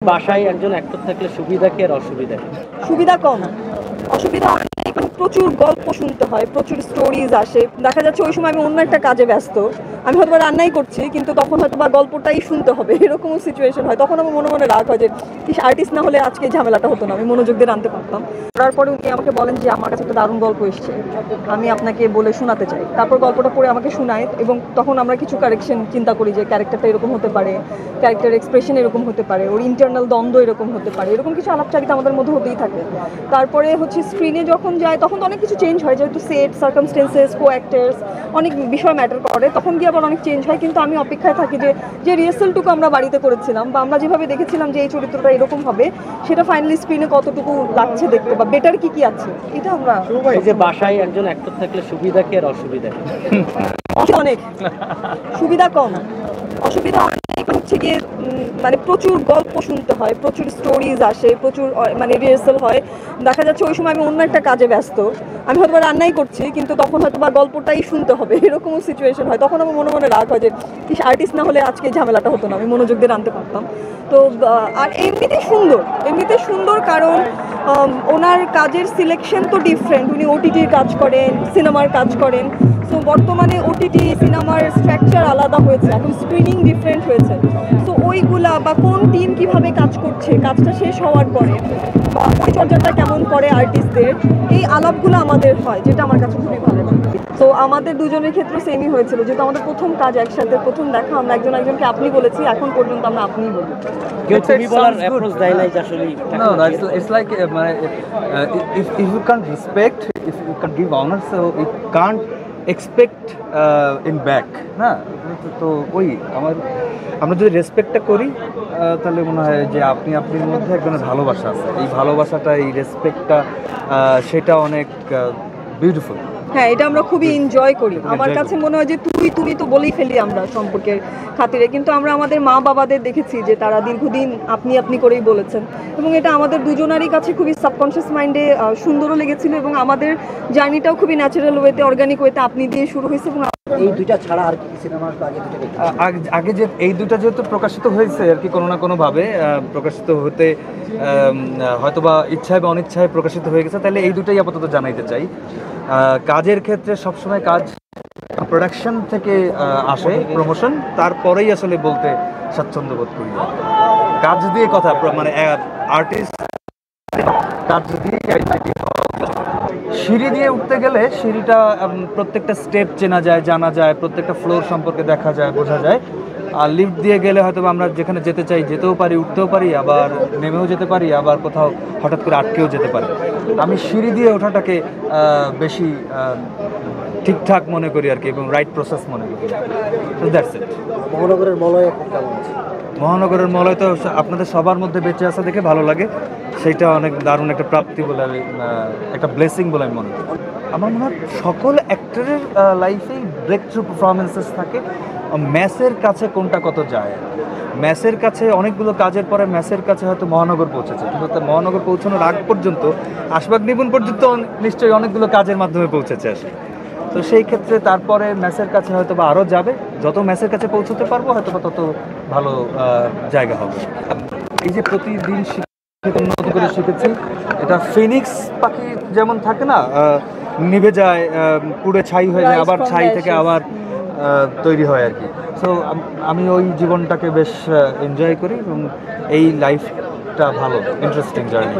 বাসায় একজন অ্যাক্টর থাকলে সুবিধা কি আর অসুবিধা কি? সুবিধা কম, অসুবিধা অনেক। প্রচুর গল্প শুনতে হয়, প্রচুর স্টোরিজ আসে। দেখা যাচ্ছে ওই সময় আমি অন্য একটা কাজে ব্যস্ত, আমি হয়তো বা রান্নাই করছি, কিন্তু তখন হয়তো বা গল্পটাই শুনতে হবে, এরকমও সিচুয়েশন হয়। তখন আমার মনে মনে রাগ হয় যে আর্টিস্ট না হলে আজকে এই ঝামেলাটা হতো না, আমি মনোযোগ দিয়ে রানতে পারতাম। করার পরে উনি আমাকে বলেন যে আমার কাছে একটা দারুণ গল্প এসছে, আমি আপনাকে বলে শোনাতে চাই। তারপর গল্পটা পড়ে আমাকে শোনায়, এবং তখন আমরা কিছু কারেকশন চিন্তা করি যে ক্যারেক্টারটা এরকম হতে পারে, ক্যারেক্টার এক্সপ্রেশন এরকম হতে পারে, ওর ইন্টারনাল দ্বন্দ্ব এরকম হতে পারে, এরকম কিছু আলাপচারিতা আমাদের মধ্যে হতেই থাকে। তারপরে হচ্ছে স্ক্রিনে যখন যায় তখন তো অনেক কিছু চেঞ্জ হয়, যেহেতু সেট, সার্কামস্টেন্সেস, কো অ্যাক্টার্স, অনেক বিষয় ম্যাটার করে, তখন গিয়ে আবার অনেক চেঞ্জ হয়। কিন্তু আমি অপেক্ষায় থাকি যে যে রিহার্সালটুকু আমরা বাড়িতে করেছিলাম বা আমরা যেভাবে দেখেছিলাম যে এই চরিত্রটা এরকম হবে, সেটা ফাইনালি স্ক্রিনে কতটুকু লাগছে দেখতে, বা বেটার কি কি আছে, এটা আমরা। এই যে বাসায় একজন অ্যাক্টর থাকলে সুবিধা কি আর অসুবিধা কি? অনেক, সুবিধা কম, অসুবিধা অনেক। হচ্ছে গিয়ে মানে প্রচুর গল্প শুনতে হয়, প্রচুর স্টোরিজ আসে, প্রচুর মানে রিহার্সাল হয়। দেখা যাচ্ছে ওই সময় আমি অন্য একটা কাজে ব্যস্ত, আমি হয়তো বা রান্নাই করছি, কিন্তু তখন হয়তো বা গল্পটাই শুনতে হবে, এরকমও সিচুয়েশন হয়। তখন আমার মনে মনে রাগ হয় যে আর্টিস্ট না হলে আজকে এই ঝামেলাটা হতো না, আমি মনোযোগ দিয়ে রানতে পারতাম। তো আর এমনিতে সুন্দর কারণ ওনার কাজের সিলেকশন তো ডিফারেন্ট। উনি ওটিটির কাজ করেন, সিনেমার কাজ করেন। সো বর্তমানে ওটিটি সিনেমার স্ট্রাকচার আলাদা হয়েছে, এখন স্ক্রিনিং ডিফারেন্ট হয়েছে। সো ওইগুলা বা কোন টিম কিভাবে কাজ করছে, কাজটা শেষ হওয়ার পরে বা পরিচর্যাটা কেমন করে আর্টিস্টদের, এই আলাপগুলো আমাদের হয়, যেটা আমার কাছে খুবই ভালো লাগে। তো আমাদের দুজনের ক্ষেত্রে সেমই হয়েছিল, যেহেতু আমাদের প্রথম কাজ একসাথে, প্রথম দেখা, আমরা একজন একজনকে আপনি বলেছি, এখন পর্যন্ত আমরা আপনিই বলি। কেউ তুমি বলার অ্যাপ্রোচ দেয় নাই যে আসলে No, no, it's like if you can't respect, if you can't give honor, so you can't expect in back. না তো ওই আমরা যদি রেসপেক্টটা করি তাহলে মনে হয় যে আপনার মধ্যে এক ধরনের ভালোবাসা আছে। এই ভালোবাসাটা, এই রেসপেক্টটা, সেটা অনেক বিউটিফুল। হ্যাঁ, এটা আমরা খুবই এনজয় করি। আমার কাছে মনে হয় যে তুমি তো বলেই ফেলি আমরা সম্পর্কের খাতিরে, কিন্তু আমরা আমাদের মা বাবাদের দেখেছি যে তারা দীর্ঘদিন আপনি করেই বলেছেন, এবং এটা আমাদের দুজনারই কাছে খুবই সাবকনশিয়াস মাইন্ডে সুন্দরও লেগেছিল, এবং আমাদের জার্নিটাও খুবই ন্যাচারাল ওয়েতে, অর্গানিক ওয়েতে আপনি দিয়ে শুরু হয়েছে। এবং এই দুইটা ছাড়া আর কি সিনেমার আগে যে এই দুটা যেহেতু প্রকাশিত হয়েছে আর কি, কোনো না কোনোভাবে প্রকাশিত হতে হয়তোবা ইচ্ছায় বা অনিচ্ছায় প্রকাশিত হয়ে গেছে, তাহলে এই দুটাই আপাতত জানাইতে চাই। কাজের ক্ষেত্রে সবসময় কাজ প্রোডাকশন থেকে আসে, প্রমোশন, তারপরেই আসলে বলতে স্বাচ্ছন্দ্য বোধ করি। কাজ দিয়ে কথা, মানে আর্টিস্ট কাজ দিয়ে সিঁড়ি দিয়ে উঠতে গেলে সিঁড়িটা প্রত্যেকটা স্টেপ চেনা যায়, জানা যায়, প্রত্যেকটা ফ্লোর সম্পর্কে দেখা যায়, বোঝা যায়। আর লিফট দিয়ে গেলে হয়তো আমরা যেখানে যেতে চাই যেতেও পারি, উঠতেও পারি, আবার নেমেও যেতে পারি, আবার কোথাও হঠাৎ করে আটকেও যেতে পারি। আমি সিঁড়ি দিয়ে ওঠাটাকে বেশি ঠিকঠাক মনে করি আর কি, এবং রাইট প্রসেস মনে করি। That's it. মহানগরের মলয় কেমন আছে? মহানগরের মলয় তো আপনাদের সবার মধ্যে বেঁচে আসা দেখে ভালো লাগে, সেইটা অনেক দারুণ একটা প্রাপ্তি বলে আমি, একটা ব্লেসিং বলে আমি মনে করি। আমার মনে হয় সকল অ্যাক্টরের লাইফেই ব্রেক থ্রু পারফরমেন্সেস থাকে। ম্যাসের কাছে কোনটা কত যায়, ম্যাসের কাছে অনেকগুলো কাজের পরে ম্যাসের কাছে হয়তো মহানগর পৌঁছেছে, কিন্তু মহানগর পৌঁছানোর আগ পর্যন্ত আশবাগ নিপুণ পর্যন্ত নিশ্চয়ই অনেকগুলো কাজের মাধ্যমে পৌঁছেছে আসে। তো সেই ক্ষেত্রে তারপরে ম্যাসের কাছে হয়তো বা আরও যাবে, যত ম্যাসের কাছে পৌঁছতে পারবো হয়তো বা তত ভালো জায়গা হবে। এই যে প্রতিদিন উন্নত করে শিখেছি, এটা ফিনিক্স পাখি যেমন থাকে না, নিভে যায়, পুড়ে ছাই হয়ে যায়, আবার ছাই থেকে আবার তৈরি হয় আর কি। সো আমি ওই জীবনটাকে বেশ এনজয় করি, এবং এই লাইফটা ভালো, ইন্টারেস্টিং জার্নি।